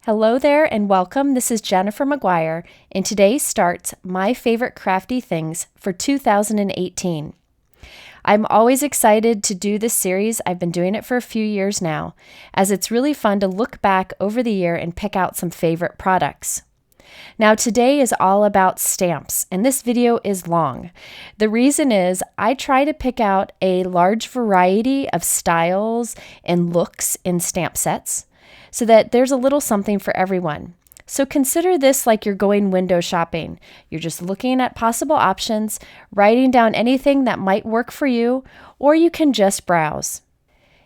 Hello there and welcome. This is Jennifer McGuire, and today starts my favorite crafty things for 2018. I'm always excited to do this series. I've been doing it for a few years now, as it's really fun to look back over the year and pick out some favorite products. Now today is all about stamps, and this video is long. The reason is I try to pick out a large variety of styles and looks in stamp sets, so that there's a little something for everyone. So consider this like you're going window shopping. You're just looking at possible options, writing down anything that might work for you, or you can just browse.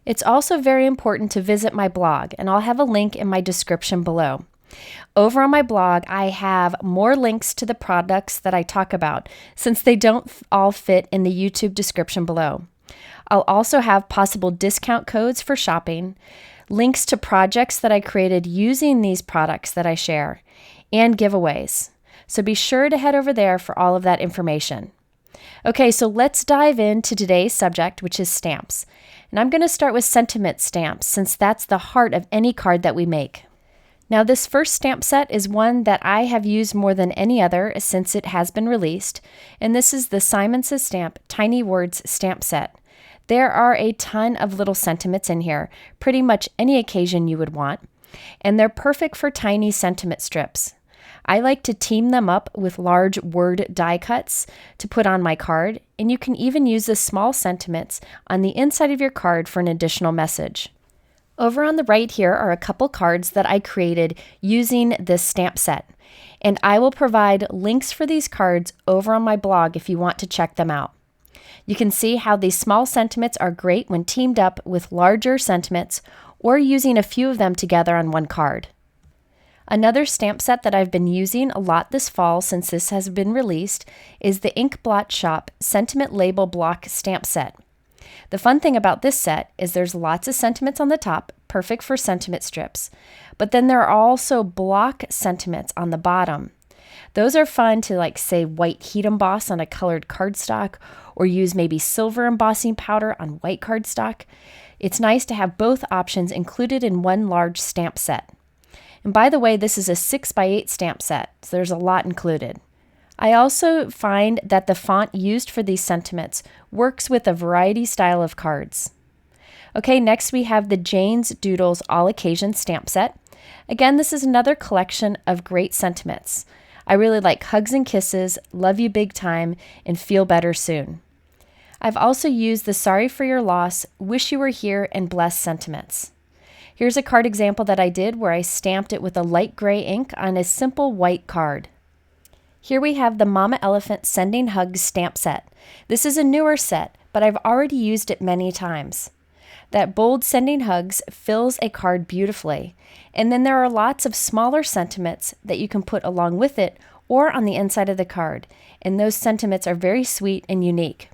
It's also very important to visit my blog, and I'll have a link in my description below. Over on my blog, I have more links to the products that I talk about, since they don't all fit in the YouTube description below. I'll also have possible discount codes for shopping, links to projects that I created using these products that I share, and giveaways. So be sure to head over there for all of that information. Okay, so let's dive into today's subject, which is stamps. And I'm going to start with sentiment stamps, since that's the heart of any card that we make. Now, this first stamp set is one that I have used more than any other since it has been released, and this is the Simon Says Stamp Tiny Words stamp set. There are a ton of little sentiments in here, pretty much any occasion you would want, and they're perfect for tiny sentiment strips. I like to team them up with large word die cuts to put on my card, and you can even use the small sentiments on the inside of your card for an additional message. Over on the right here are a couple cards that I created using this stamp set, and I will provide links for these cards over on my blog if you want to check them out. You can see how these small sentiments are great when teamed up with larger sentiments or using a few of them together on one card. Another stamp set that I've been using a lot this fall since this has been released is the Ink Blot Shop Sentiment Label Block stamp set. The fun thing about this set is there's lots of sentiments on the top, perfect for sentiment strips, but then there are also block sentiments on the bottom. Those are fun to say white heat emboss on a colored cardstock or use maybe silver embossing powder on white cardstock. It's nice to have both options included in one large stamp set. And by the way, this is a 6x8 stamp set, so there's a lot included. I also find that the font used for these sentiments works with a variety style of cards. Okay, next we have the Jane's Doodles All Occasion stamp set. Again, this is another collection of great sentiments. I really like Hugs and Kisses, Love You Big Time, and Feel Better Soon. I've also used the Sorry for Your Loss, Wish You Were Here, and Blessed sentiments. Here's a card example that I did where I stamped it with a light gray ink on a simple white card. Here we have the Mama Elephant Sending Hugs stamp set. This is a newer set, but I've already used it many times. That bold Sending Hugs fills a card beautifully, and then there are lots of smaller sentiments that you can put along with it or on the inside of the card, and those sentiments are very sweet and unique.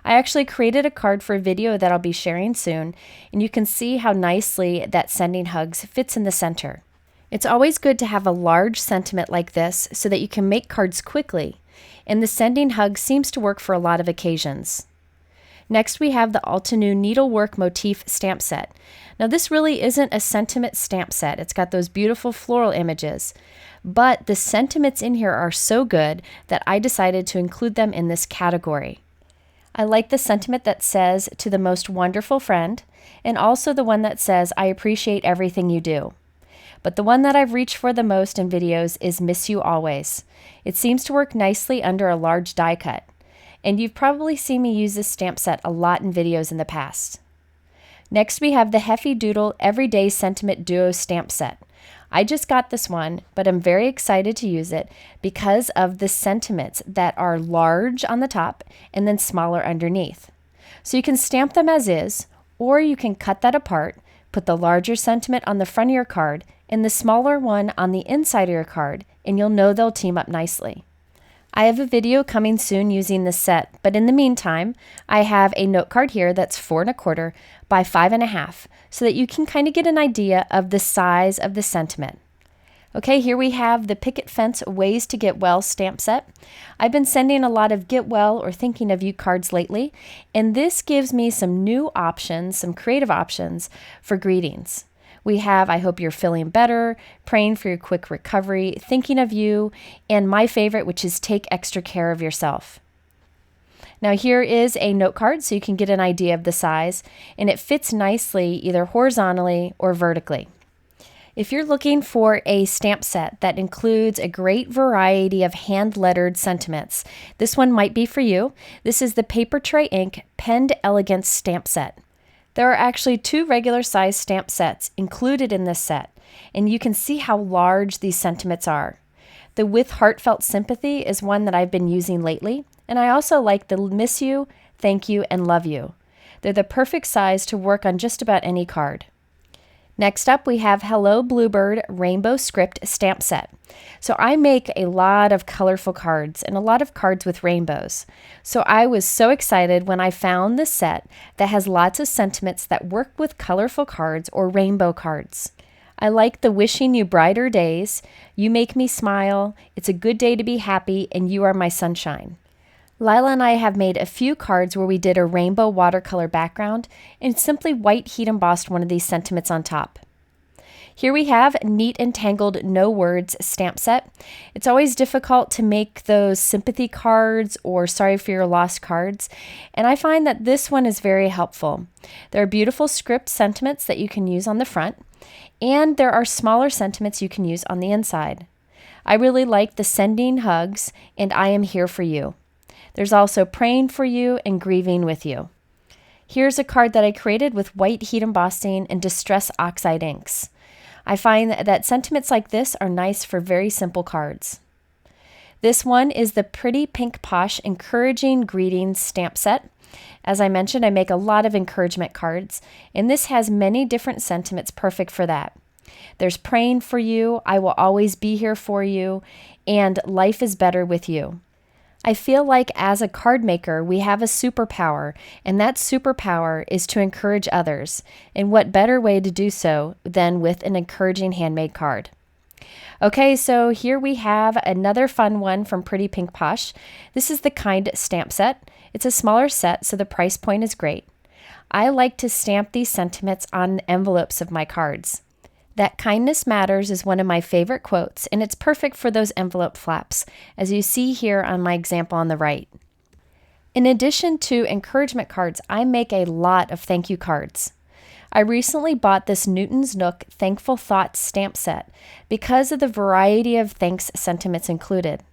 I actually created a card for a video that I'll be sharing soon, and you can see how nicely that Sending Hugs fits in the center. It's always good to have a large sentiment like this so that you can make cards quickly, and the Sending Hugs seems to work for a lot of occasions. Next, we have the Altenew Needlework Motif stamp set. Now, this really isn't a sentiment stamp set. It's got those beautiful floral images, but the sentiments in here are so good that I decided to include them in this category. I like the sentiment that says, "To the most wonderful friend," and also the one that says, "I appreciate everything you do." But the one that I've reached for the most in videos is "Miss You Always." It seems to work nicely under a large die cut. And you've probably seen me use this stamp set a lot in videos in the past. Next, we have the Heffy Doodle Everyday Sentiment Duo stamp set. I just got this one, but I'm very excited to use it because of the sentiments that are large on the top and then smaller underneath. So you can stamp them as is, or you can cut that apart, put the larger sentiment on the front of your card and the smaller one on the inside of your card, and you'll know they'll team up nicely. I have a video coming soon using this set, but in the meantime, I have a note card here that's 4 1/4 by 5 1/2, so that you can kind of get an idea of the size of the sentiment. Okay, here we have the Picket Fence Ways to Get Well stamp set. I've been sending a lot of Get Well or Thinking of You cards lately, and this gives me some new options, some creative options for greetings. We have I hope you're feeling better, praying for your quick recovery, thinking of you, and my favorite, which is take extra care of yourself. Now here is a note card so you can get an idea of the size, and it fits nicely either horizontally or vertically. If you're looking for a stamp set that includes a great variety of hand-lettered sentiments, this one might be for you. This is the Paper Tray Ink Penned Elegance stamp set. There are actually 2 regular size stamp sets included in this set, and you can see how large these sentiments are. The With Heartfelt Sympathy is one that I've been using lately, and I also like the Miss You, Thank You, and Love You. They're the perfect size to work on just about any card. Next up, we have Hello Bluebird Rainbow Script Stamp Set. So I make a lot of colorful cards and a lot of cards with rainbows. So I was so excited when I found this set that has lots of sentiments that work with colorful cards or rainbow cards. I like the Wishing You Brighter Days, You Make Me Smile, It's a Good Day to Be Happy, and You Are My Sunshine. Lila and I have made a few cards where we did a rainbow watercolor background and simply white heat embossed one of these sentiments on top. Here we have Neat and Tangled No Words stamp set. It's always difficult to make those sympathy cards or sorry for your loss cards, and I find that this one is very helpful. There are beautiful script sentiments that you can use on the front, and there are smaller sentiments you can use on the inside. I really like the Sending Hugs and I Am Here for You. There's also Praying for You and Grieving with You. Here's a card that I created with white heat embossing and Distress Oxide inks. I find that sentiments like this are nice for very simple cards. This one is the Pretty Pink Posh Encouraging Greetings stamp set. As I mentioned, I make a lot of encouragement cards, and this has many different sentiments perfect for that. There's Praying for You, I Will Always Be Here for You, and Life is Better with You. I feel like as a card maker, we have a superpower, and that superpower is to encourage others. And what better way to do so than with an encouraging handmade card? Okay, so here we have another fun one from Pretty Pink Posh. This is the Kind stamp set. It's a smaller set, so the price point is great. I like to stamp these sentiments on envelopes of my cards. That kindness matters is one of my favorite quotes, and it's perfect for those envelope flaps, as you see here on my example on the right. In addition to encouragement cards, I make a lot of thank you cards. I recently bought this Newton's Nook Thankful Thoughts stamp set because of the variety of thanks sentiments included.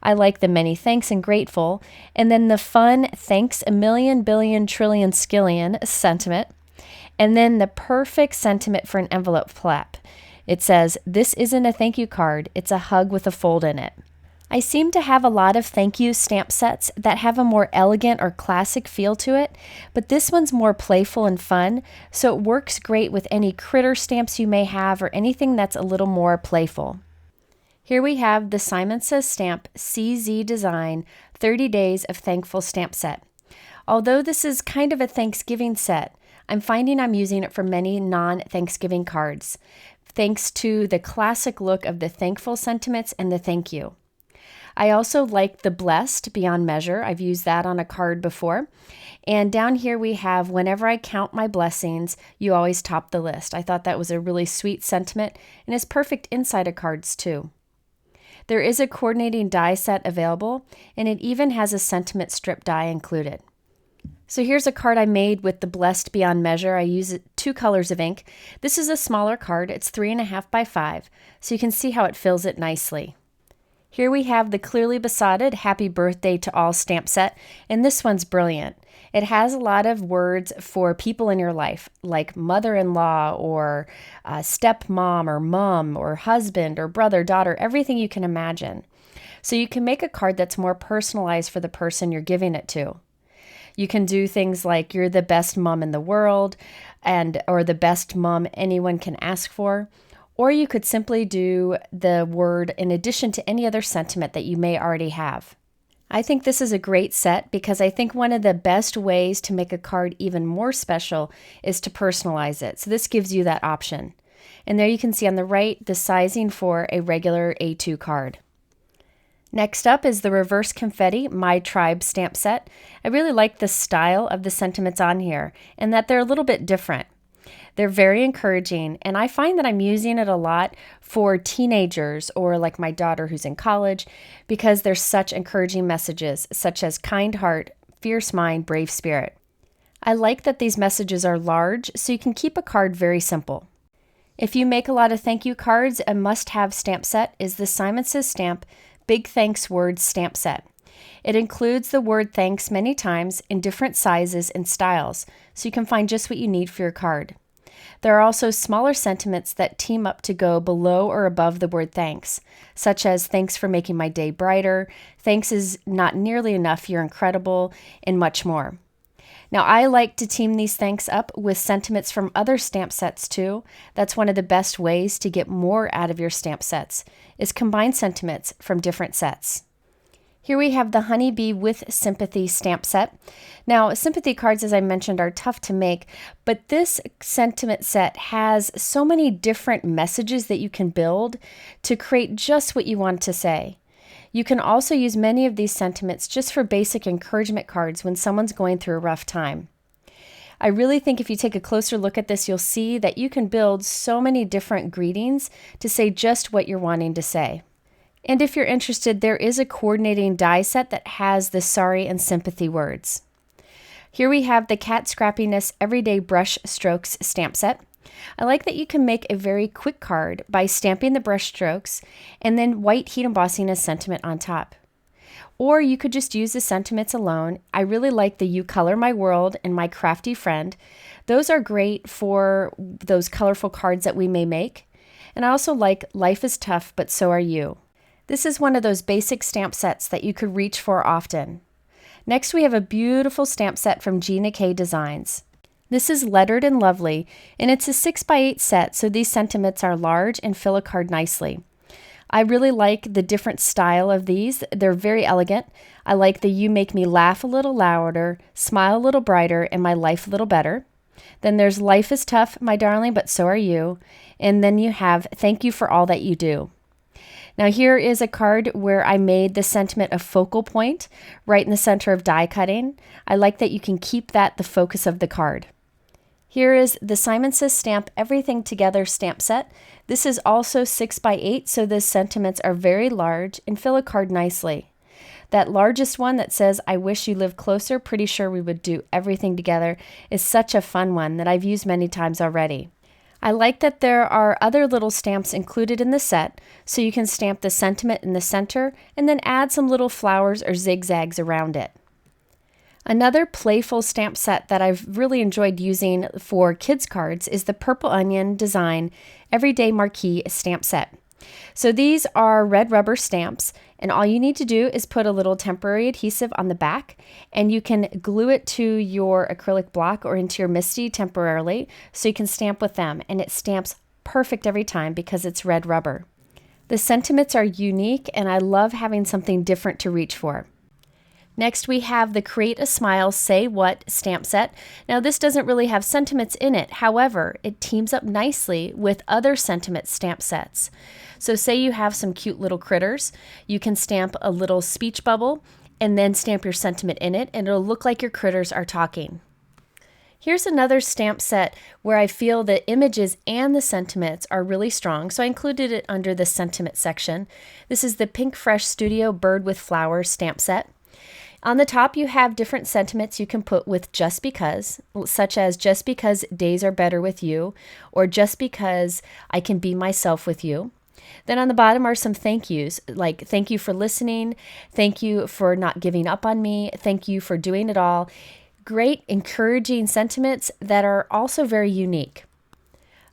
I like the many thanks and grateful, and then the fun thanks a million, billion, trillion, skillion sentiment. And then the perfect sentiment for an envelope flap. It says, this isn't a thank you card, it's a hug with a fold in it. I seem to have a lot of thank you stamp sets that have a more elegant or classic feel to it, but this one's more playful and fun, so it works great with any critter stamps you may have or anything that's a little more playful. Here we have the Simon Says Stamp CZ Design 30 Days of Thankful stamp set. Although this is kind of a Thanksgiving set, I'm finding I'm using it for many non-Thanksgiving cards, thanks to the classic look of the thankful sentiments and the thank you. I also like the Blessed Beyond Measure. I've used that on a card before. And down here we have, whenever I count my blessings, you always top the list. I thought that was a really sweet sentiment, and it's perfect inside of cards too. There is a coordinating die set available, and it even has a sentiment strip die included. So here's a card I made with the Blessed Beyond Measure. I use 2 colors of ink. This is a smaller card. It's 3.5 by 5, so you can see how it fills it nicely. Here we have the Clearly Besotted Happy Birthday to All stamp set, and this one's brilliant. It has a lot of words for people in your life, like mother-in-law or stepmom or mom or husband or brother, daughter, everything you can imagine. So you can make a card that's more personalized for the person you're giving it to. You can do things like you're the best mom in the world or the best mom anyone can ask for. Or you could simply do the word in addition to any other sentiment that you may already have. I think this is a great set because I think one of the best ways to make a card even more special is to personalize it. So this gives you that option. And there you can see on the right the sizing for a regular A2 card. Next up is the Reverse Confetti My Tribe stamp set. I really like the style of the sentiments on here and that they're a little bit different. They're very encouraging, and I find that I'm using it a lot for teenagers or like my daughter who's in college because they're such encouraging messages, such as kind heart, fierce mind, brave spirit. I like that these messages are large, so you can keep a card very simple. If you make a lot of thank you cards, a must-have stamp set is the Simon Says Stamp Big Thanks Words stamp set. It includes the word thanks many times in different sizes and styles, so you can find just what you need for your card. There are also smaller sentiments that team up to go below or above the word thanks, such as thanks for making my day brighter, thanks is not nearly enough, you're incredible, and much more. Now, I like to team these thanks up with sentiments from other stamp sets too. That's one of the best ways to get more out of your stamp sets, is combine sentiments from different sets. Here we have the Honeybee with Sympathy stamp set. Now, sympathy cards, as I mentioned, are tough to make, but this sentiment set has so many different messages that you can build to create just what you want to say. You can also use many of these sentiments just for basic encouragement cards when someone's going through a rough time. I really think if you take a closer look at this, you'll see that you can build so many different greetings to say just what you're wanting to say. And if you're interested, there is a coordinating die set that has the sorry and sympathy words. Here we have the Cat Scrappiness Everyday Brush Strokes stamp set. I like that you can make a very quick card by stamping the brush strokes and then white heat embossing a sentiment on top. Or you could just use the sentiments alone. I really like the You Color My World and My Crafty Friend. Those are great for those colorful cards that we may make. And I also like Life is Tough, But So Are You. This is one of those basic stamp sets that you could reach for often. Next, we have a beautiful stamp set from Gina K Designs. This is lettered and lovely, and it's a 6x8 set, so these sentiments are large and fill a card nicely. I really like the different style of these. They're very elegant. I like the You Make Me Laugh a Little Louder, Smile a Little Brighter, and My Life a Little Better. Then there's Life is Tough, My Darling, But So Are You. And then you have Thank You for All That You Do. Now here is a card where I made the sentiment a focal point right in the center of die cutting. I like that you can keep that the focus of the card. Here is the Simon Says Stamp Everything Together stamp set. This is also 6x8, so the sentiments are very large and fill a card nicely. That largest one that says, I wish you lived closer, pretty sure we would do everything together, is such a fun one that I've used many times already. I like that there are other little stamps included in the set, so you can stamp the sentiment in the center and then add some little flowers or zigzags around it. Another playful stamp set that I've really enjoyed using for kids cards is the Purple Onion Design Everyday Marquee stamp set. So these are red rubber stamps, and all you need to do is put a little temporary adhesive on the back, and you can glue it to your acrylic block or into your MISTI temporarily so you can stamp with them, and it stamps perfect every time because it's red rubber. The sentiments are unique, and I love having something different to reach for. Next, we have the Create a Smile, Say What stamp set. Now, this doesn't really have sentiments in it. However, it teams up nicely with other sentiment stamp sets. So say you have some cute little critters, you can stamp a little speech bubble and then stamp your sentiment in it, and it'll look like your critters are talking. Here's another stamp set where I feel the images and the sentiments are really strong, so I included it under the sentiment section. This is the Pink Fresh Studio Bird with Flowers stamp set. On the top, you have different sentiments you can put with just because, such as just because days are better with you, or just because I can be myself with you. Then on the bottom are some thank yous, like thank you for listening, thank you for not giving up on me, thank you for doing it all. Great, encouraging sentiments that are also very unique.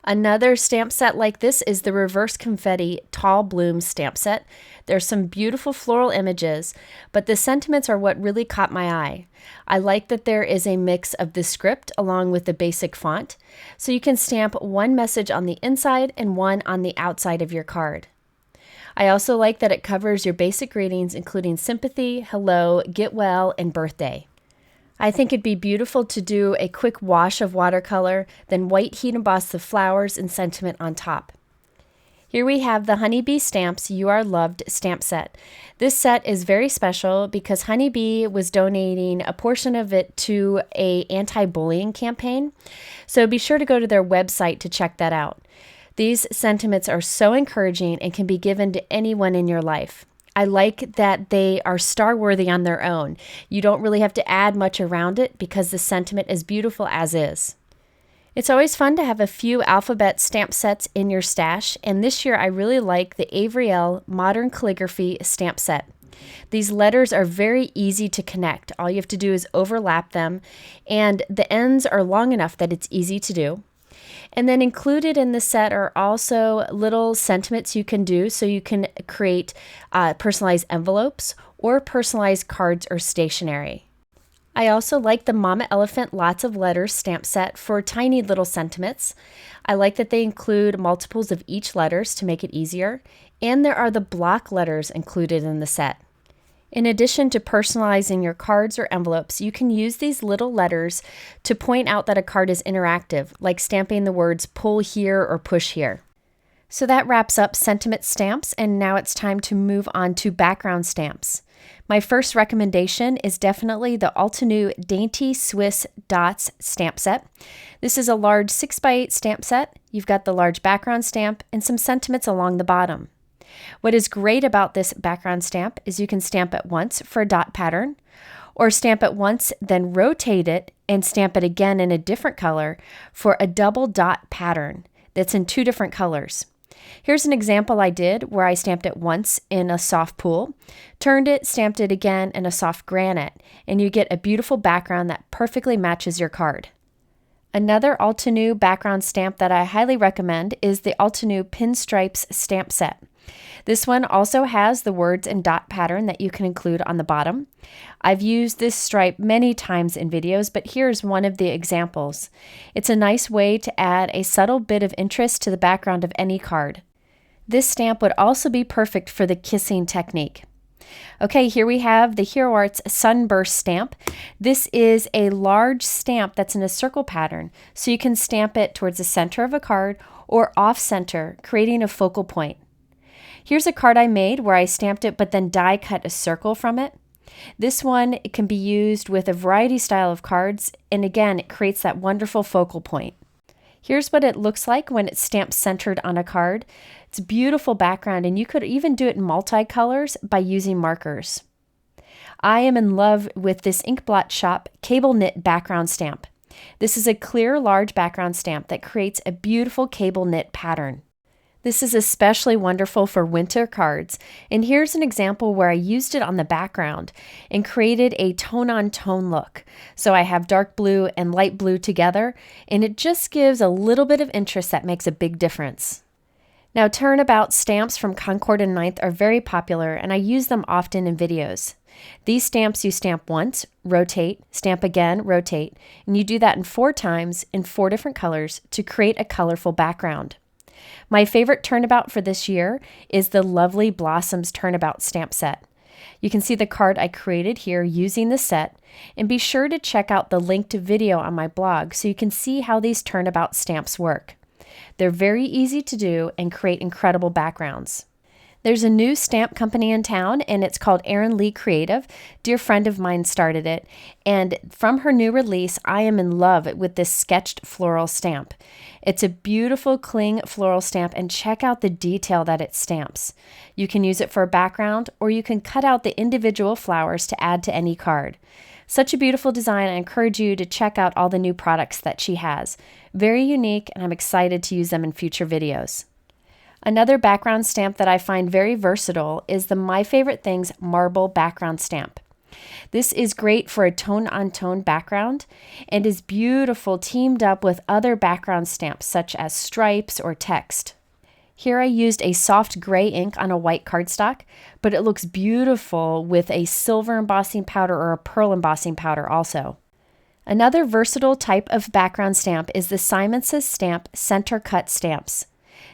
Another stamp set like this is the Reverse Confetti Tall Bloom stamp set. There's some beautiful floral images, but the sentiments are what really caught my eye. I like that there is a mix of the script along with the basic font, so you can stamp one message on the inside and one on the outside of your card. I also like that it covers your basic greetings, including sympathy, hello, get well, and birthday. I think it'd be beautiful to do a quick wash of watercolor, then white heat emboss the flowers and sentiment on top. Here we have the Honeybee Stamps You Are Loved stamp set. This set is very special because Honeybee was donating a portion of it to an anti-bullying campaign. So be sure to go to their website to check that out. These sentiments are so encouraging and can be given to anyone in your life. I like that they are star-worthy on their own. You don't really have to add much around it because the sentiment is beautiful as is. It's always fun to have a few alphabet stamp sets in your stash, and this year I really like the Avery L. Modern Calligraphy stamp set. These letters are very easy to connect. All you have to do is overlap them, and the ends are long enough that it's easy to do. And then included in the set are also little sentiments you can do, so you can create personalized envelopes or personalized cards or stationery. I also like the Mama Elephant Lots of Letters stamp set for tiny little sentiments. I like that they include multiples of each letters to make it easier, and there are the block letters included in the set. In addition to personalizing your cards or envelopes, you can use these little letters to point out that a card is interactive, like stamping the words pull here or push here. So that wraps up sentiment stamps, and now it's time to move on to background stamps. My first recommendation is definitely the Altenew Dainty Swiss Dots stamp set. This is a large 6x8 stamp set. You've got the large background stamp and some sentiments along the bottom. What is great about this background stamp is you can stamp it once for a dot pattern, or stamp it once, then rotate it and stamp it again in a different color for a double dot pattern that's in two different colors. Here's an example I did where I stamped it once in a soft pool, turned it, stamped it again in a soft granite, and you get a beautiful background that perfectly matches your card. Another Altenew background stamp that I highly recommend is the Altenew Pinstripes stamp set. This one also has the words and dot pattern that you can include on the bottom. I've used this stripe many times in videos, but here's one of the examples. It's a nice way to add a subtle bit of interest to the background of any card. This stamp would also be perfect for the kissing technique. Okay, here we have the Hero Arts Sunburst stamp. This is a large stamp that's in a circle pattern, so you can stamp it towards the center of a card or off-center, creating a focal point. Here's a card I made where I stamped it but then die cut a circle from it. This one it can be used with a variety style of cards, and again it creates that wonderful focal point. Here's what it looks like when it's stamped centered on a card. It's a beautiful background, and you could even do it in multicolors by using markers. I am in love with this Inkblot Shop cable knit background stamp. This is a clear large background stamp that creates a beautiful cable knit pattern. This is especially wonderful for winter cards, and here's an example where I used it on the background and created a tone-on-tone look. So I have dark blue and light blue together, and it just gives a little bit of interest that makes a big difference. Now, turnabout stamps from Concord and Ninth are very popular, and I use them often in videos. These stamps you stamp once, rotate, stamp again, rotate, and you do that in 4 times in 4 different colors to create a colorful background. My favorite turnabout for this year is the Lovely Blossoms Turnabout stamp set. You can see the card I created here using the set, and be sure to check out the linked video on my blog so you can see how these turnabout stamps work. They're very easy to do and create incredible backgrounds. There's a new stamp company in town, and it's called Erin Lee Creative. Dear friend of mine started it, and from her new release, I am in love with this sketched floral stamp. It's a beautiful cling floral stamp, and check out the detail that it stamps. You can use it for a background, or you can cut out the individual flowers to add to any card. Such a beautiful design. I encourage you to check out all the new products that she has. Very unique, and I'm excited to use them in future videos. Another background stamp that I find very versatile is the My Favorite Things Marble background stamp. This is great for a tone-on-tone background and is beautiful teamed up with other background stamps such as stripes or text. Here I used a soft gray ink on a white cardstock, but it looks beautiful with a silver embossing powder or a pearl embossing powder also. Another versatile type of background stamp is the Simon Says Stamp Center Cut stamps.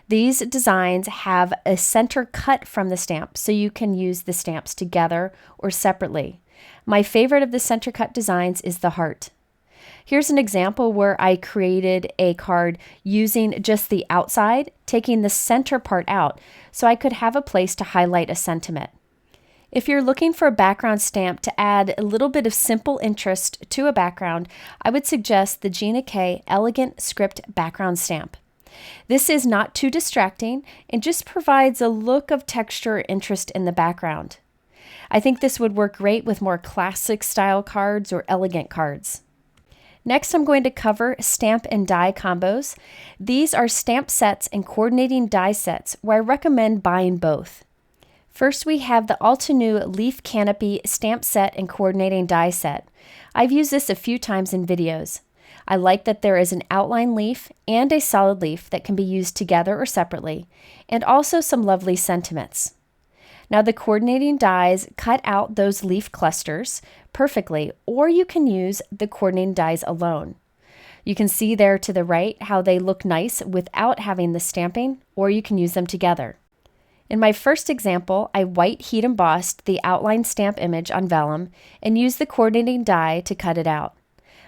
These designs have a center cut from the stamp, so you can use the stamps together or separately. My favorite of the center cut designs is the heart. Here's an example where I created a card using just the outside, taking the center part out, so I could have a place to highlight a sentiment. If you're looking for a background stamp to add a little bit of simple interest to a background, I would suggest the Gina K Elegant Script Background Stamp. This is not too distracting and just provides a look of texture or interest in the background. I think this would work great with more classic style cards or elegant cards. Next, I'm going to cover stamp and die combos. These are stamp sets and coordinating die sets where I recommend buying both. First, we have the Altenew Leaf Canopy Stamp Set and Coordinating Die Set. I've used this a few times in videos. I like that there is an outline leaf and a solid leaf that can be used together or separately, and also some lovely sentiments. Now the coordinating dies cut out those leaf clusters perfectly, or you can use the coordinating dies alone. You can see there to the right how they look nice without having the stamping, or you can use them together. In my first example, I white heat embossed the outline stamp image on vellum and used the coordinating die to cut it out.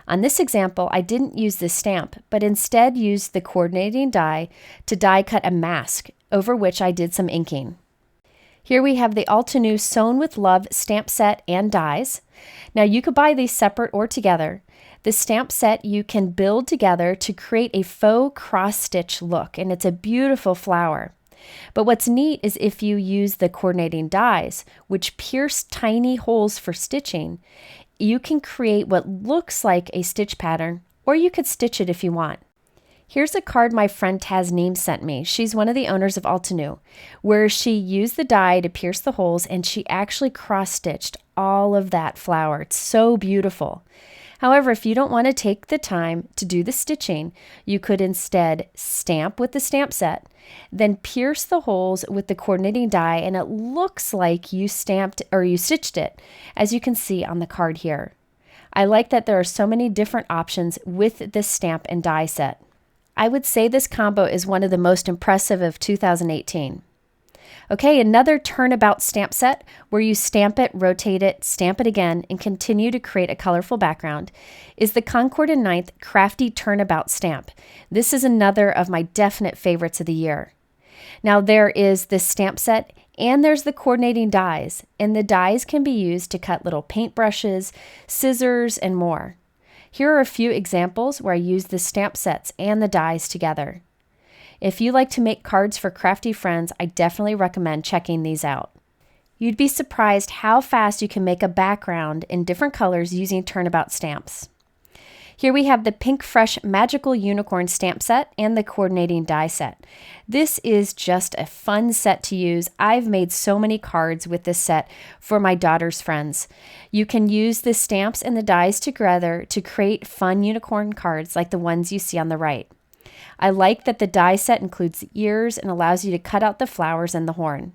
On this example, I didn't use this stamp, but instead used the coordinating die to die cut a mask, over which I did some inking. Here we have the Altenew Sewn with Love stamp set and dies. Now you could buy these separate or together. The stamp set you can build together to create a faux cross-stitch look, and it's a beautiful flower. But what's neat is if you use the coordinating dies, which pierce tiny holes for stitching, you can create what looks like a stitch pattern, or you could stitch it if you want. Here's a card my friend Tasneem sent me. She's one of the owners of Altenew, where she used the die to pierce the holes and she actually cross-stitched all of that flower. It's so beautiful. However, if you don't want to take the time to do the stitching, you could instead stamp with the stamp set, then pierce the holes with the coordinating die, and it looks like you stamped or you stitched it, as you can see on the card here. I like that there are so many different options with this stamp and die set. I would say this combo is one of the most impressive of 2018. Okay, another turnabout stamp set where you stamp it, rotate it, stamp it again, and continue to create a colorful background is the Concord & Ninth Crafty Turnabout Stamp. This is another of my definite favorites of the year. Now there is this stamp set and there's the coordinating dies, and the dies can be used to cut little paintbrushes, scissors, and more. Here are a few examples where I use the stamp sets and the dies together. If you like to make cards for crafty friends, I definitely recommend checking these out. You'd be surprised how fast you can make a background in different colors using turnabout stamps. Here we have the Pink Fresh Magical Unicorn stamp set and the coordinating die set. This is just a fun set to use. I've made so many cards with this set for my daughter's friends. You can use the stamps and the dies together to create fun unicorn cards like the ones you see on the right. I like that the die set includes the ears and allows you to cut out the flowers and the horn.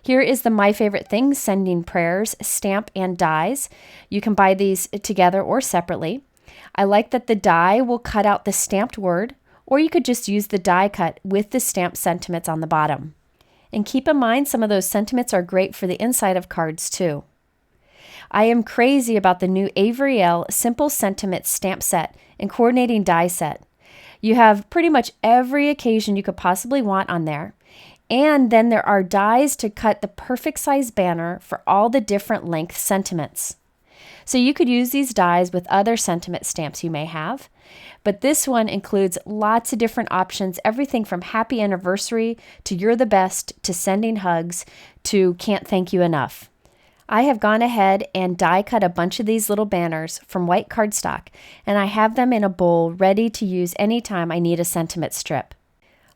Here is the My Favorite Things Sending Prayers stamp and dies. You can buy these together or separately. I like that the die will cut out the stamped word, or you could just use the die cut with the stamped sentiments on the bottom. And keep in mind, some of those sentiments are great for the inside of cards too. I am crazy about the new Avery Elle Simple Sentiment stamp set and coordinating die set. You have pretty much every occasion you could possibly want on there. And then there are dies to cut the perfect size banner for all the different length sentiments. So you could use these dies with other sentiment stamps you may have. But this one includes lots of different options, everything from happy anniversary to you're the best to sending hugs to can't thank you enough. I have gone ahead and die cut a bunch of these little banners from white cardstock, and I have them in a bowl ready to use anytime I need a sentiment strip.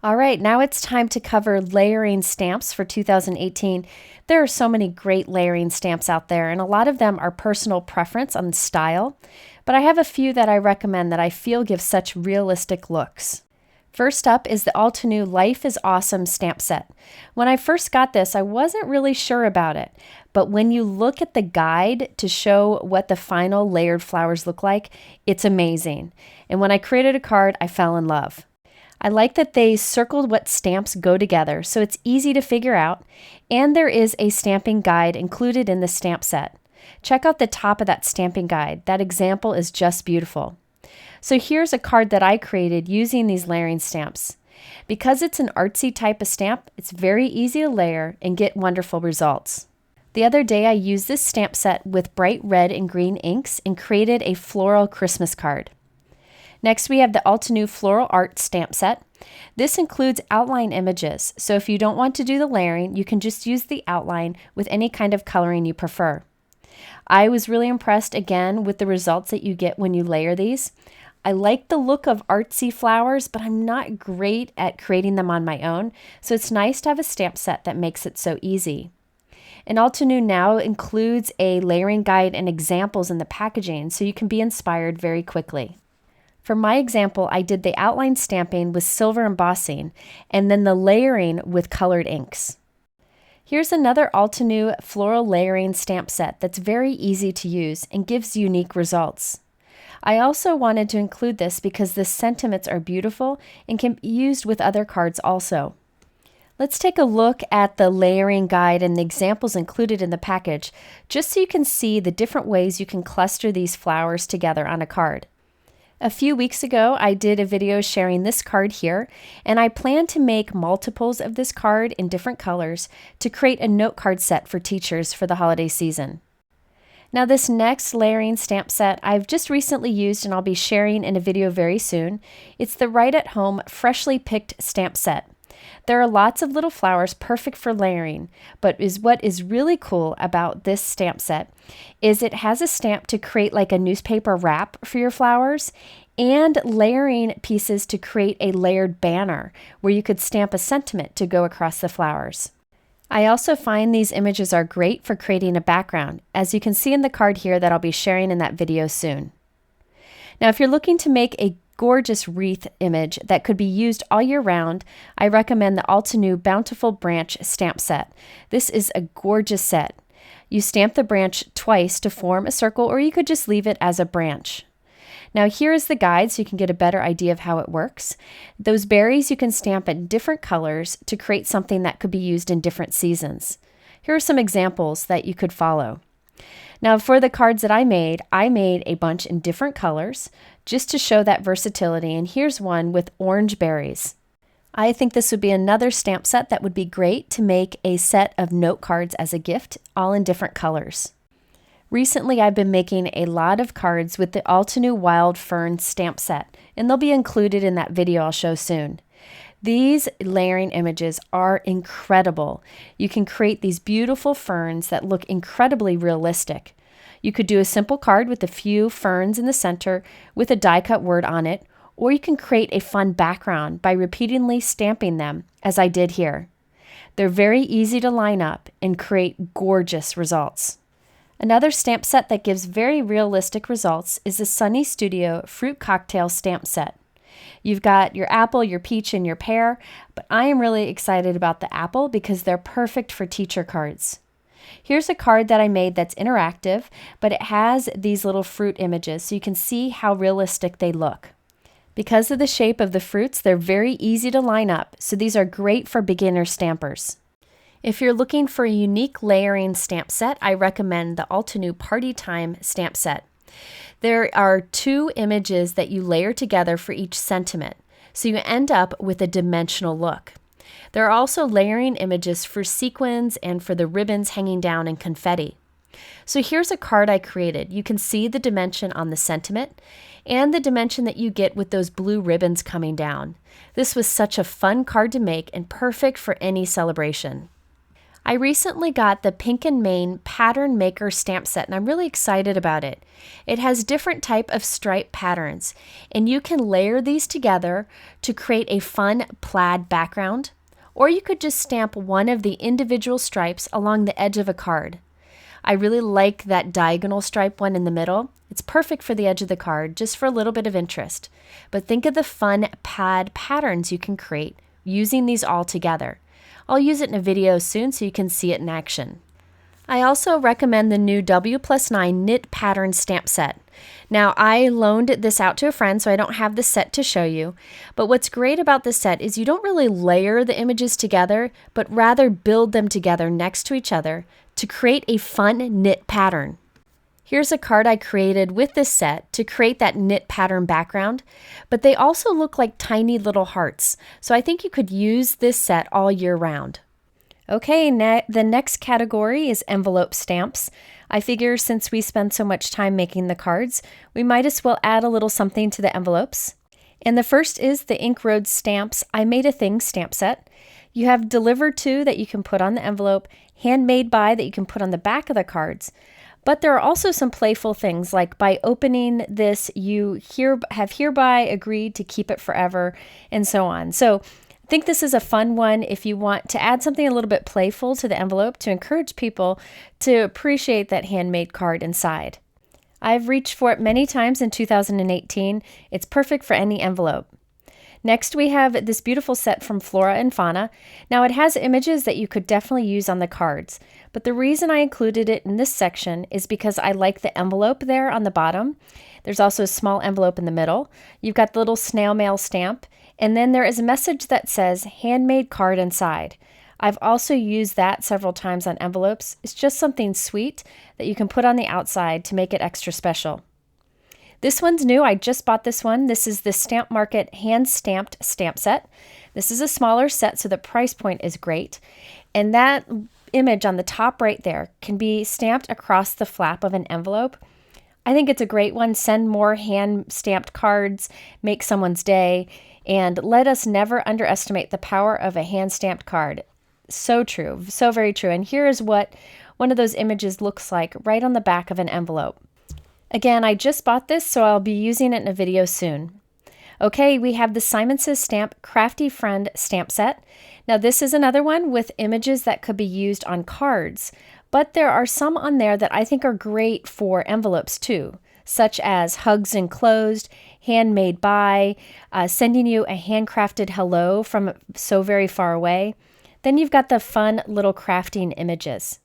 All right, now it's time to cover layering stamps for 2018. There are so many great layering stamps out there, and a lot of them are personal preference on style, but I have a few that I recommend that I feel give such realistic looks. First up is the Altenew Life is Awesome stamp set. When I first got this, I wasn't really sure about it, but when you look at the guide to show what the final layered flowers look like, it's amazing. And when I created a card, I fell in love. I like that they circled what stamps go together, so it's easy to figure out, and there is a stamping guide included in the stamp set. Check out the top of that stamping guide. That example is just beautiful. So here's a card that I created using these layering stamps. Because it's an artsy type of stamp, it's very easy to layer and get wonderful results. The other day I used this stamp set with bright red and green inks and created a floral Christmas card. Next we have the Altenew Floral Art stamp set. This includes outline images, so if you don't want to do the layering, you can just use the outline with any kind of coloring you prefer. I was really impressed again with the results that you get when you layer these. I like the look of artsy flowers, but I'm not great at creating them on my own, so it's nice to have a stamp set that makes it so easy. And Altenew now includes a layering guide and examples in the packaging, so you can be inspired very quickly. For my example, I did the outline stamping with silver embossing, and then the layering with colored inks. Here's another Altenew floral layering stamp set that's very easy to use and gives unique results. I also wanted to include this because the sentiments are beautiful and can be used with other cards also. Let's take a look at the layering guide and the examples included in the package, just so you can see the different ways you can cluster these flowers together on a card. A few weeks ago, I did a video sharing this card here, and I plan to make multiples of this card in different colors to create a note card set for teachers for the holiday season. Now this next layering stamp set I've just recently used and I'll be sharing in a video very soon. It's the Right at Home Freshly Picked stamp set. There are lots of little flowers perfect for layering, but what is really cool about this stamp set is it has a stamp to create like a newspaper wrap for your flowers and layering pieces to create a layered banner where you could stamp a sentiment to go across the flowers. I also find these images are great for creating a background, as you can see in the card here that I'll be sharing in that video soon. Now, if you're looking to make a gorgeous wreath image that could be used all year round, I recommend the Altenew Bountiful Branch stamp set. This is a gorgeous set. You stamp the branch twice to form a circle, or you could just leave it as a branch. Now here is the guide so you can get a better idea of how it works. Those berries you can stamp in different colors to create something that could be used in different seasons. Here are some examples that you could follow. Now for the cards that I made a bunch in different colors just to show that versatility, and here's one with orange berries. I think this would be another stamp set that would be great to make a set of note cards as a gift, all in different colors. Recently, I've been making a lot of cards with the Altenew Wild Fern stamp set, and they'll be included in that video I'll show soon. These layering images are incredible. You can create these beautiful ferns that look incredibly realistic. You could do a simple card with a few ferns in the center with a die-cut word on it, or you can create a fun background by repeatedly stamping them, as I did here. They're very easy to line up and create gorgeous results. Another stamp set that gives very realistic results is the Sunny Studio Fruit Cocktail stamp set. You've got your apple, your peach, and your pear, but I am really excited about the apple because they're perfect for teacher cards. Here's a card that I made that's interactive, but it has these little fruit images so you can see how realistic they look. Because of the shape of the fruits, they're very easy to line up, so these are great for beginner stampers. If you're looking for a unique layering stamp set, I recommend the Altenew Party Time stamp set. There are 2 images that you layer together for each sentiment, so you end up with a dimensional look. There are also layering images for sequins and for the ribbons hanging down and confetti. So here's a card I created. You can see the dimension on the sentiment and the dimension that you get with those blue ribbons coming down. This was such a fun card to make and perfect for any celebration. I recently got the Pink and Main Pattern Maker stamp set, and I'm really excited about it. It has different type of stripe patterns, and you can layer these together to create a fun plaid background, or you could just stamp one of the individual stripes along the edge of a card. I really like that diagonal stripe one in the middle. It's perfect for the edge of the card, just for a little bit of interest. But think of the fun plaid patterns you can create using these all together. I'll use it in a video soon so you can see it in action. I also recommend the new W+9 Knit Pattern Stamp Set. Now, I loaned this out to a friend, so I don't have the set to show you. But what's great about this set is you don't really layer the images together, but rather build them together next to each other to create a fun knit pattern. Here's a card I created with this set to create that knit pattern background, but they also look like tiny little hearts, so I think you could use this set all year round. Okay, the next category is envelope stamps. I figure since we spend so much time making the cards, we might as well add a little something to the envelopes. And the first is the Ink Road Stamps I Made a Thing stamp set. You have delivered to that you can put on the envelope, handmade by that you can put on the back of the cards. But there are also some playful things, like by opening this, you have hereby agreed to keep it forever, and so on. So I think this is a fun one if you want to add something a little bit playful to the envelope to encourage people to appreciate that handmade card inside. I've reached for it many times in 2018. It's perfect for any envelope. Next, we have this beautiful set from Flora and Fauna. Now, it has images that you could definitely use on the cards, but the reason I included it in this section is because I like the envelope there on the bottom. There's also a small envelope in the middle. You've got the little snail mail stamp, and then there is a message that says handmade card inside. I've also used that several times on envelopes. It's just something sweet that you can put on the outside to make it extra special. This one's new. I just bought this one. This is the Stamp Market hand-stamped stamp set. This is a smaller set, so the price point is great. And that image on the top right there can be stamped across the flap of an envelope. I think it's a great one. Send more hand-stamped cards, make someone's day, and let us never underestimate the power of a hand-stamped card. So true. So very true. And here is what one of those images looks like right on the back of an envelope. Again, I just bought this, so I'll be using it in a video soon. Okay, we have the Simon Says Stamp Crafty Friend stamp set. Now, this is another one with images that could be used on cards, but there are some on there that I think are great for envelopes too, such as hugs enclosed, handmade by, sending you a handcrafted hello from so very far away. Then you've got the fun little crafting images.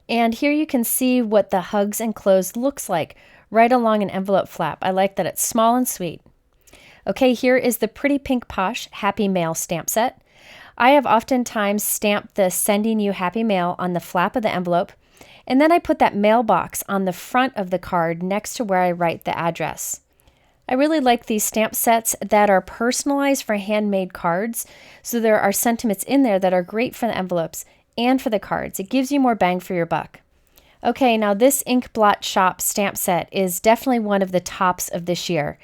And here you can see what the hugs enclosed looks like right along an envelope flap. I like that it's small and sweet. Okay, here is the Pretty Pink Posh Happy Mail stamp set. I have oftentimes stamped the sending you happy mail on the flap of the envelope, and then I put that mailbox on the front of the card next to where I write the address. I really like these stamp sets that are personalized for handmade cards, so there are sentiments in there that are great for the envelopes and for the cards. It gives you more bang for your buck. Okay, now this Ink Blot Shop stamp set is definitely one of the tops of this year.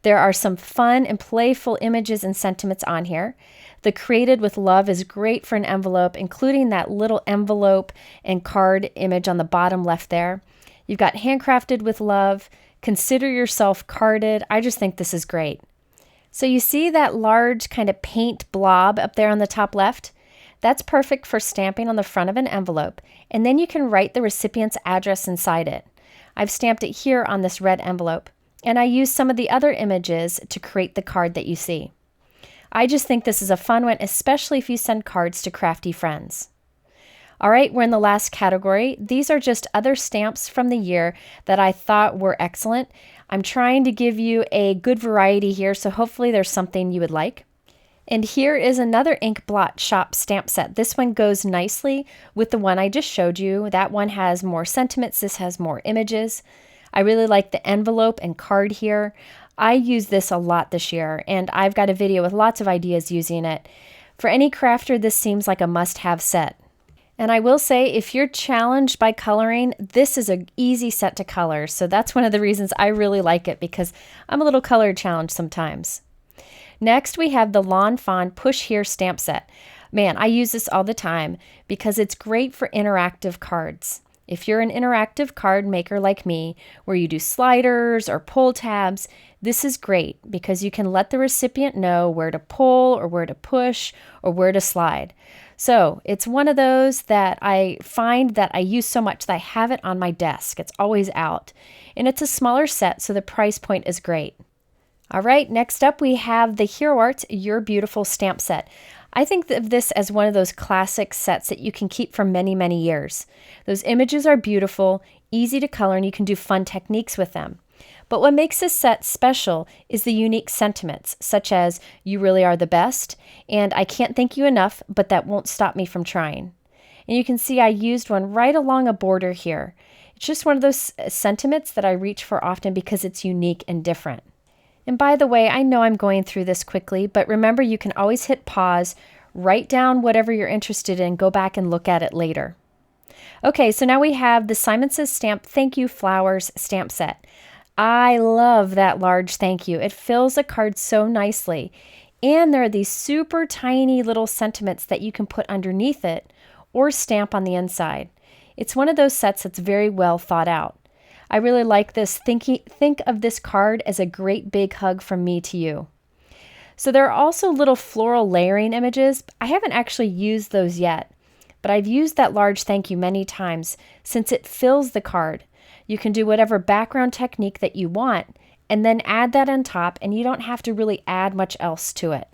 There are some fun and playful images and sentiments on here. The Created with Love is great for an envelope, including that little envelope and card image on the bottom left there. You've got Handcrafted with Love, Consider Yourself Carded. I just think this is great. So you see that large kind of paint blob up there on the top left? That's perfect for stamping on the front of an envelope, and then you can write the recipient's address inside it. I've stamped it here on this red envelope, and I used some of the other images to create the card that you see. I just think this is a fun one, especially if you send cards to crafty friends. All right, we're in the last category. These are just other stamps from the year that I thought were excellent. I'm trying to give you a good variety here, so hopefully there's something you would like. And here is another Ink Blot Shop stamp set. This one goes nicely with the one I just showed you. That one has more sentiments. This has more images. I really like the envelope and card here. I use this a lot this year, and I've got a video with lots of ideas using it. For any crafter, this seems like a must-have set. And I will say, if you're challenged by coloring, this is an easy set to color. So that's one of the reasons I really like it, because I'm a little color challenged sometimes. Next, we have the Lawn Fawn Push Here stamp set. Man, I use this all the time because it's great for interactive cards. If you're an interactive card maker like me, where you do sliders or pull tabs, this is great because you can let the recipient know where to pull or where to push or where to slide. So it's one of those that I find that I use so much that I have it on my desk. It's always out. And it's a smaller set, so the price point is great. All right, next up we have the Hero Art You're Beautiful stamp set. I think of this as one of those classic sets that you can keep for many, many years. Those images are beautiful, easy to color, and you can do fun techniques with them. But what makes this set special is the unique sentiments, such as, you really are the best, and I can't thank you enough, but that won't stop me from trying. And you can see I used one right along a border here. It's just one of those sentiments that I reach for often because it's unique and different. And by the way, I know I'm going through this quickly, but remember you can always hit pause, write down whatever you're interested in, go back and look at it later. Okay, so now we have the Simon Says Stamp Thank You Flowers stamp set. I love that large thank you. It fills a card so nicely. And there are these super tiny little sentiments that you can put underneath it or stamp on the inside. It's one of those sets that's very well thought out. I really like this. Think of this card as a great big hug from me to you. So there are also little floral layering images. I haven't actually used those yet, but I've used that large thank you many times since it fills the card. You can do whatever background technique that you want and then add that on top, and you don't have to really add much else to it.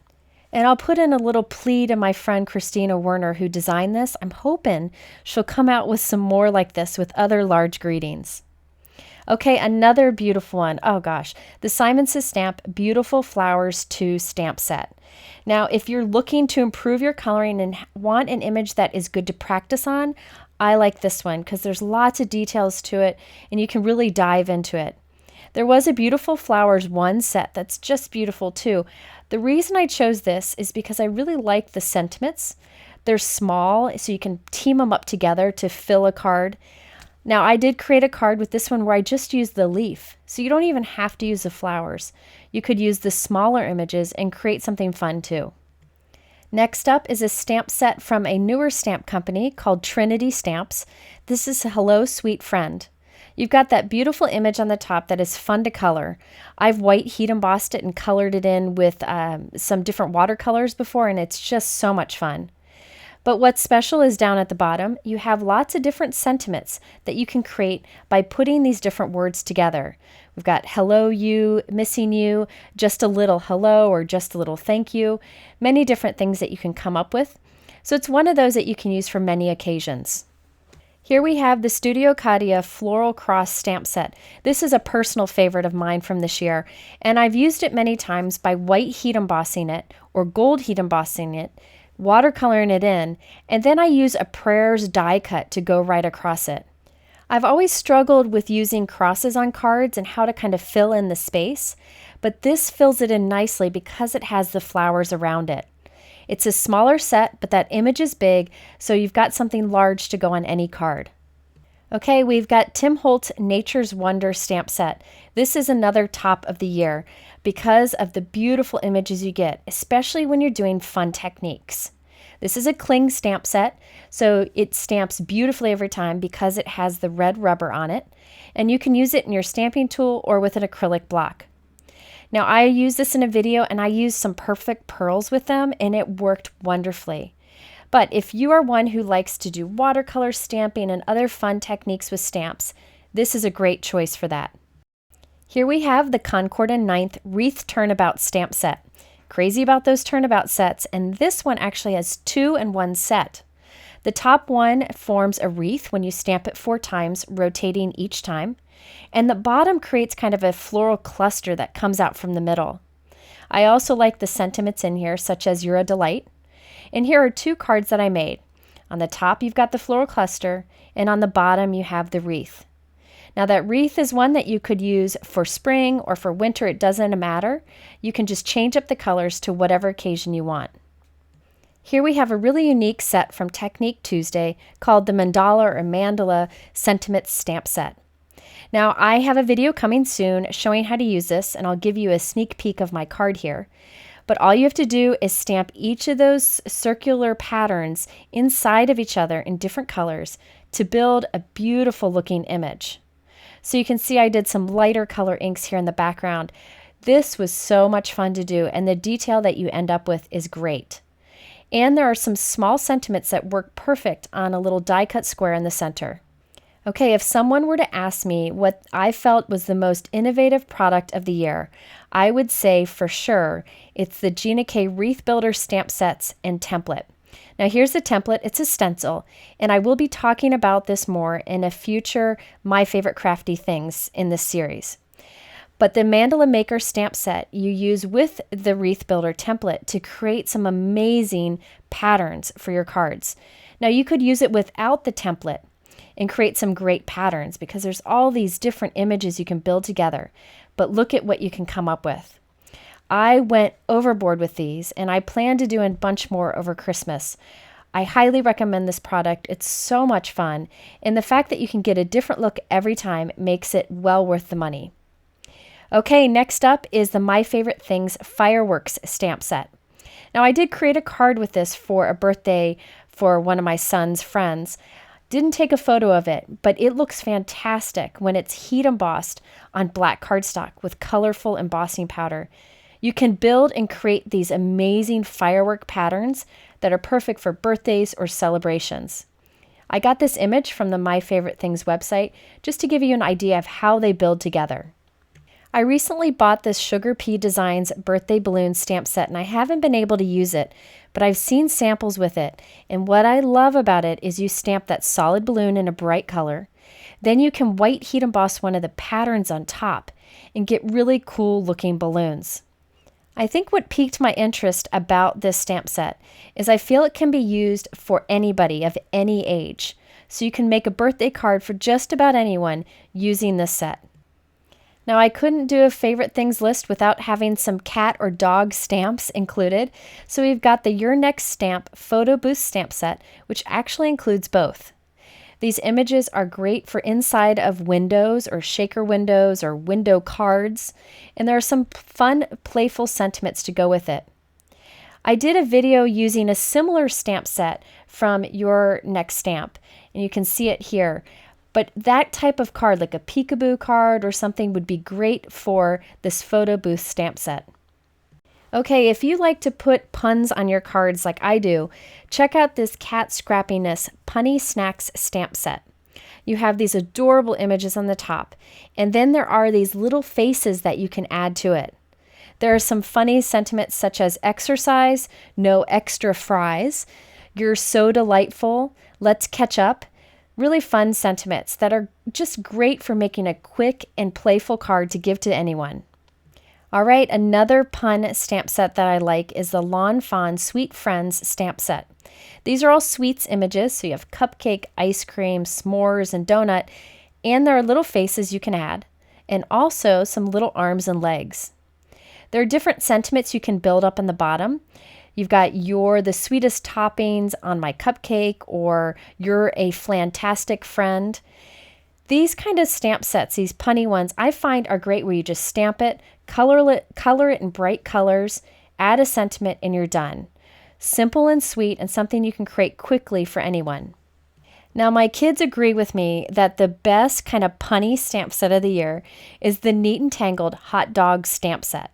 And I'll put in a little plea to my friend Christina Werner who designed this. I'm hoping she'll come out with some more like this with other large greetings. Okay, another beautiful one. Oh gosh, the Simon Says Stamp Beautiful Flowers 2 stamp set. Now, if you're looking to improve your coloring and want an image that is good to practice on, I like this one because there's lots of details to it and you can really dive into it. There was a Beautiful Flowers 1 set that's just beautiful too. The reason I chose this is because I really like the sentiments. They're small, so you can team them up together to fill a card. Now, I did create a card with this one where I just used the leaf, so you don't even have to use the flowers. You could use the smaller images and create something fun too. Next up is a stamp set from a newer stamp company called Trinity Stamps. This is Hello Sweet Friend. You've got that beautiful image on the top that is fun to color. I've white heat embossed it and colored it in with some different watercolors before, and it's just so much fun. But what's special is down at the bottom, you have lots of different sentiments that you can create by putting these different words together. We've got hello you, missing you, just a little hello, or just a little thank you, many different things that you can come up with. So it's one of those that you can use for many occasions. Here we have the Studio Cadia Floral Cross stamp set. This is a personal favorite of mine from this year, and I've used it many times by white heat embossing it or gold heat embossing it, watercoloring it in, and then I use a prayers die cut to go right across it. I've always struggled with using crosses on cards and how to kind of fill in the space, but this fills it in nicely because it has the flowers around it. It's a smaller set, but that image is big, so you've got something large to go on any card. Okay, we've got Tim Holtz Nature's Wonder stamp set. This is another top of the year because of the beautiful images you get, especially when you're doing fun techniques. This is a cling stamp set, so it stamps beautifully every time because it has the red rubber on it, and you can use it in your stamping tool or with an acrylic block. Now, I used this in a video and I used some perfect pearls with them, and it worked wonderfully. But if you are one who likes to do watercolor stamping and other fun techniques with stamps, this is a great choice for that. Here we have the Concord and Ninth Wreath Turnabout stamp set. Crazy about those turnabout sets, and this one actually has 2 in 1 set. The top one forms a wreath when you stamp it 4 times, rotating each time, and the bottom creates kind of a floral cluster that comes out from the middle. I also like the sentiments in here, such as You're a Delight. And here are 2 cards that I made. On the top, you've got the floral cluster, and on the bottom, you have the wreath. Now, that wreath is one that you could use for spring or for winter. It doesn't matter. You can just change up the colors to whatever occasion you want. Here we have a really unique set from Technique Tuesday called the Mandala or Mandala Sentiment Stamp Set. Now, I have a video coming soon showing how to use this, and I'll give you a sneak peek of my card here. But all you have to do is stamp each of those circular patterns inside of each other in different colors to build a beautiful looking image. So you can see I did some lighter color inks here in the background. This was so much fun to do, and the detail that you end up with is great. And there are some small sentiments that work perfect on a little die cut square in the center. Okay, if someone were to ask me what I felt was the most innovative product of the year, I would say for sure it's the Gina K Wreath Builder stamp sets and template. Now here's the template. It's a stencil, and I will be talking about this more in a future My Favorite Crafty Things in this series. But the Mandala Maker stamp set you use with the Wreath Builder template to create some amazing patterns for your cards. Now you could use it without the template, and create some great patterns because there's all these different images you can build together. But look at what you can come up with. I went overboard with these, and I plan to do a bunch more over Christmas. I highly recommend this product. It's so much fun, and the fact that you can get a different look every time makes it well worth the money. Okay, next up is the My Favorite Things Fireworks stamp set. Now, I did create a card with this for a birthday for one of my son's friends. Didn't take a photo of it, but it looks fantastic when it's heat embossed on black cardstock with colorful embossing powder. You can build and create these amazing firework patterns that are perfect for birthdays or celebrations. I got this image from the My Favorite Things website just to give you an idea of how they build together. I recently bought this Sugar Pea Designs birthday balloon stamp set, and I haven't been able to use it, but I've seen samples with it. And what I love about it is you stamp that solid balloon in a bright color. Then you can white heat emboss one of the patterns on top and get really cool looking balloons. I think what piqued my interest about this stamp set is I feel it can be used for anybody of any age. So you can make a birthday card for just about anyone using this set. Now, I couldn't do a favorite things list without having some cat or dog stamps included. So we've got the Your Next Stamp Photo Booth stamp set, which actually includes both. These images are great for inside of windows or shaker windows or window cards, and there are some fun, playful sentiments to go with it. I did a video using a similar stamp set from Your Next Stamp, and you can see it here. But that type of card, like a peekaboo card or something, would be great for this photo booth stamp set. Okay, if you like to put puns on your cards like I do, check out this Cat Scrappiness Punny Snacks stamp set. You have these adorable images on the top, and then there are these little faces that you can add to it. There are some funny sentiments such as exercise, no extra fries, you're so delightful, let's catch up. Really fun sentiments that are just great for making a quick and playful card to give to anyone. All right, another pun stamp set that I like is the Lawn Fawn Sweet Friends stamp set. These are all sweets images, so you have cupcake, ice cream, s'mores, and donut, and there are little faces you can add, and also some little arms and legs. There are different sentiments you can build up in the bottom. You've got you're the sweetest toppings on my cupcake, or you're a flantastic friend. These kind of stamp sets, these punny ones, I find are great where you just stamp it, color it in bright colors, add a sentiment, and you're done. Simple and sweet, and something you can create quickly for anyone. Now, my kids agree with me that the best kind of punny stamp set of the year is the Neat and Tangled Hot Dog stamp set.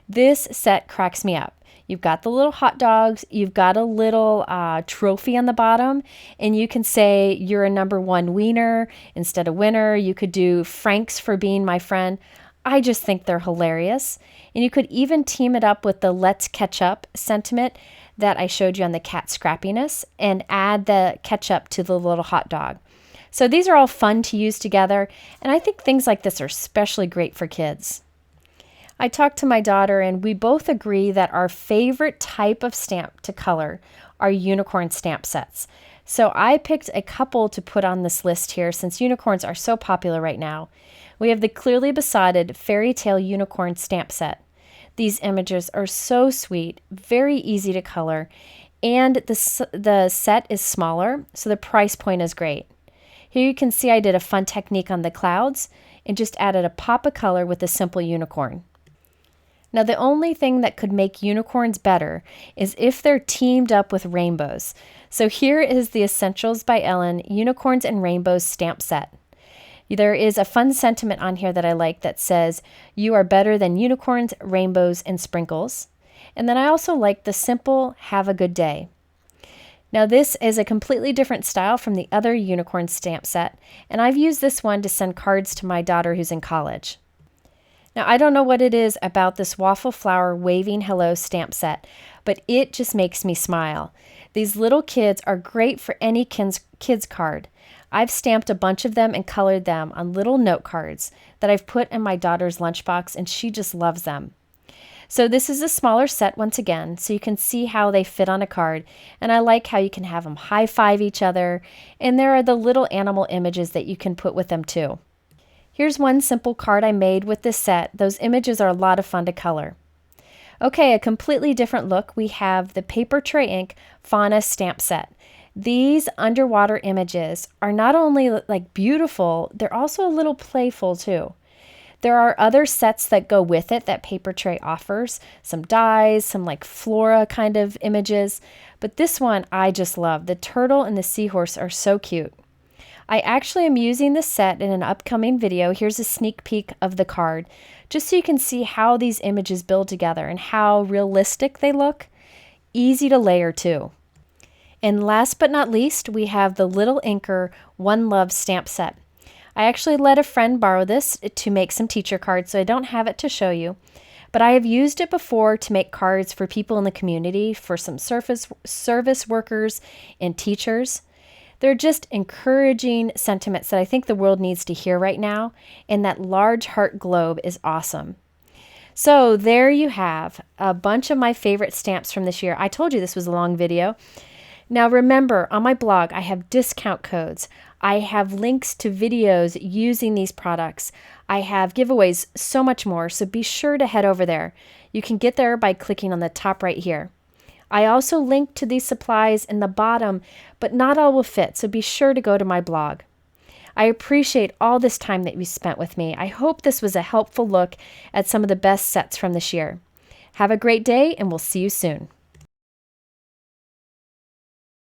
This set cracks me up. You've got the little hot dogs, you've got a little trophy on the bottom, and you can say you're a #1 wiener instead of winner. You could do Franks for being my friend. I just think they're hilarious. And you could even team it up with the let's catch up sentiment that I showed you on the Cat Scrappiness and add the ketchup to the little hot dog. So these are all fun to use together, and I think things like this are especially great for kids. I talked to my daughter, and we both agree that our favorite type of stamp to color are unicorn stamp sets. So I picked a couple to put on this list here since unicorns are so popular right now. We have the Clearly Besotted Fairy Tale Unicorn stamp set. These images are so sweet, very easy to color, and the set is smaller, so the price point is great. Here you can see I did a fun technique on the clouds and just added a pop of color with a simple unicorn. Now, the only thing that could make unicorns better is if they're teamed up with rainbows. So here is the Essentials by Ellen Unicorns and Rainbows stamp set. There is a fun sentiment on here that I like that says, you are better than unicorns, rainbows, and sprinkles. And then I also like the simple, have a good day. Now, this is a completely different style from the other unicorn stamp set, and I've used this one to send cards to my daughter who's in college. Now, I don't know what it is about this waffle flower waving hello stamp set, but it just makes me smile. These little kids are great for any kids card. I've stamped a bunch of them and colored them on little note cards that I've put in my daughter's lunchbox, and she just loves them. So this is a smaller set once again, so you can see how they fit on a card. And I like how you can have them high five each other. And there are the little animal images that you can put with them too. Here's one simple card I made with this set. Those images are a lot of fun to color. Okay, a completely different look. We have the Paper Tray Ink Fauna Stamp Set. These underwater images are not only like beautiful, they're also a little playful too. There are other sets that go with it that Paper Tray offers, some dies, some like flora kind of images, but this one I just love. The turtle and the seahorse are so cute. I actually am using this set in an upcoming video. Here's a sneak peek of the card, just so you can see how these images build together and how realistic they look. Easy to layer too. And last but not least, we have the Little Inker One Love stamp set. I actually let a friend borrow this to make some teacher cards, so I don't have it to show you. But I have used it before to make cards for people in the community, for some service workers and teachers. They're just encouraging sentiments that I think the world needs to hear right now, and that large heart globe is awesome. So there you have a bunch of my favorite stamps from this year. I told you this was a long video. Now remember, on my blog, I have discount codes. I have links to videos using these products. I have giveaways, so much more, so be sure to head over there. You can get there by clicking on the top right here. I also link to these supplies in the bottom, but not all will fit, so be sure to go to my blog. I appreciate all this time that you spent with me. I hope this was a helpful look at some of the best sets from this year. Have a great day, and we'll see you soon.